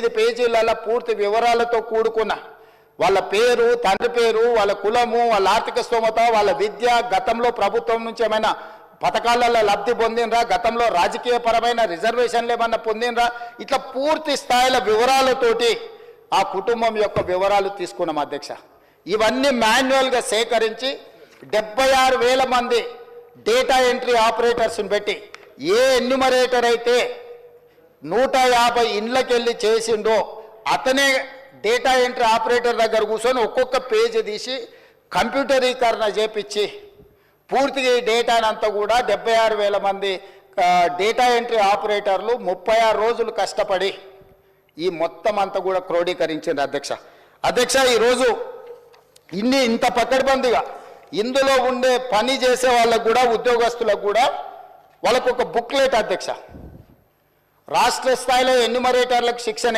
8 పేజీల పూర్తి వివరాలతో కూడుకున్న వాళ్ళ పేరు, తండ్రి పేరు, వాళ్ళ కులము, వాళ్ళ ఆర్థిక స్తోమత, వాళ్ళ విద్య, గతంలో ప్రభుత్వం నుంచి ఏమైనా పథకాలలో లబ్ధి పొందినరా, గతంలో రాజకీయపరమైన రిజర్వేషన్లు ఏమన్నా పొందినరా, ఇట్లా పూర్తి స్థాయిల వివరాలతోటి ఆ కుటుంబం యొక్క వివరాలు తీసుకున్నాం అధ్యక్ష. ఇవన్నీ మాన్యువల్గా సేకరించి 76,000 మంది డేటా ఎంట్రీ ఆపరేటర్స్ని పెట్టి ఏ ఎన్యూమరేటర్ అయితే 150 ఇండ్లకెళ్ళి చేసిండో అతనే డేటా ఎంట్రీ ఆపరేటర్ దగ్గర కూర్చొని ఒక్కొక్క పేజీ తీసి కంప్యూటరీకరణ చేపించి పూర్తిగా ఈ డేటానంతా కూడా 76,000 మంది డేటా ఎంట్రీ ఆపరేటర్లు 36 రోజులు కష్టపడి ఈ మొత్తం అంతా కూడా క్రోడీకరించింది అధ్యక్ష. ఈరోజు ఇంత పకడ్బందీగా ఇందులో ఉండే పని చేసే వాళ్ళకు కూడా, ఉద్యోగస్తులకు కూడా వాళ్ళకు ఒక బుక్లెట్ అధ్యక్ష, రాష్ట్ర స్థాయిలో ఎన్యూమరేటర్లకు శిక్షణ